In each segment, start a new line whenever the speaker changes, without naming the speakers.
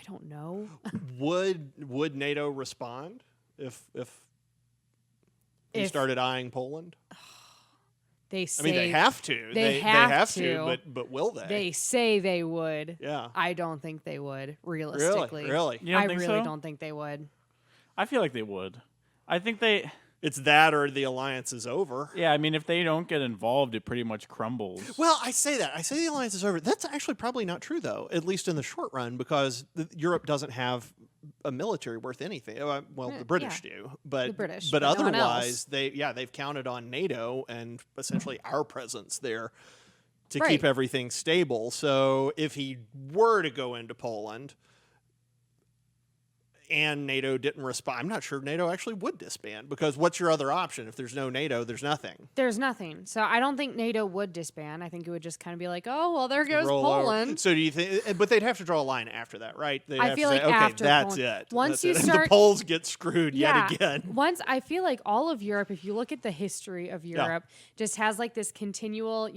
don't know.
Would NATO respond if he started eyeing Poland?
They say,
I mean, they have to.
They have
to, but will they?
They say they would.
Yeah.
I don't think they would, realistically.
Really?
You don't
I
think
really
so?
don't think they would.
I feel like they would. I think they...
It's that or the alliance is over.
Yeah, I mean, if they don't get involved, it pretty much crumbles.
Well, I say that. I say the alliance is over. That's actually probably not true, though, at least in the short run, because Europe doesn't have a military worth anything. Well, the British do, but
The British,
but
but no one
otherwise,
else.
they've counted on NATO and essentially our presence there to
Right.
keep everything stable. So if he were to go into Poland and NATO didn't respond, I'm not sure NATO actually would disband, because what's your other option? If there's no NATO, there's nothing.
There's nothing. So I don't think NATO would disband. I think it would just kind of be like, oh, well, there goes
Roll over.
Poland.
So do you think? But they'd have to draw a line after that, right? They'd
I
have
feel
to
like
say, okay,
after
that's
Poland-
it.
Once
That's
you
it. And
start-
the Poles get screwed yet again.
Once I feel like all of Europe, if you look at the history of Europe, just has like this continual,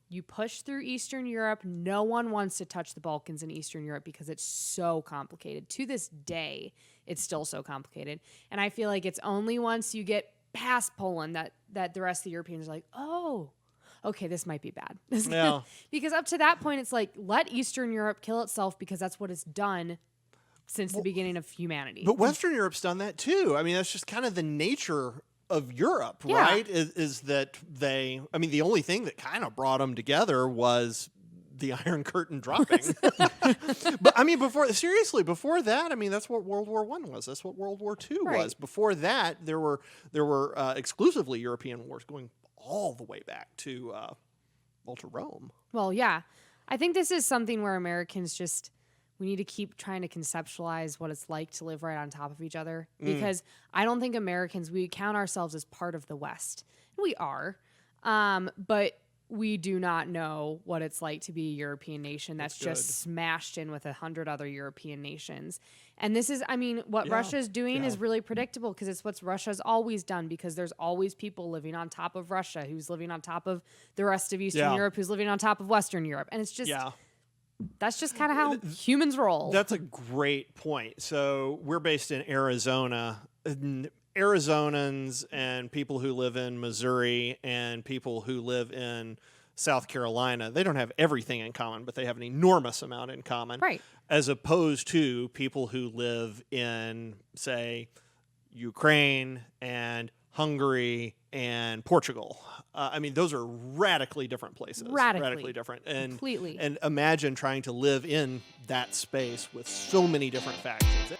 you push through Eastern Europe. No one wants to touch the Balkans in Eastern Europe because it's so complicated. To this day, it's still so complicated. And I feel like it's only once you get past Poland that the rest of the Europeans are like, oh, okay, this might be bad.
Yeah.
Because up to that point, it's like, let Eastern Europe kill itself because that's what it's done since the beginning of humanity.
But Western Europe's done that too. I mean, that's just kind of the nature of Europe,
Yeah.
right? Is that the only thing that kind of brought them together was the Iron Curtain dropping. But I mean, before that, I mean, that's what World War I was. That's what World War II
Right.
was. Before that, there were exclusively European wars going all the way back to Rome.
Well, yeah. I think this is something where Americans we need to keep trying to conceptualize what it's like to live right on top of each other. Because I don't think Americans, we count ourselves as part of the West. We are. But we do not know what it's like to be a European nation that's just smashed in with 100 other European nations. And this is, what Russia's doing is really predictable because it's what Russia's always done, because there's always people living on top of Russia who's living on top of the rest of Eastern Europe, who's living on top of Western Europe. And it's just, that's just kind of how humans roll.
That's a great point. So we're based in Arizona. Arizonans and people who live in Missouri and people who live in South Carolina, they don't have everything in common, but they have an enormous amount in common.
Right.
As opposed to people who live in, say, Ukraine and Hungary and Portugal. Those are radically different places.
Radically
different. And,
completely.
And imagine trying to live in that space with so many different factions.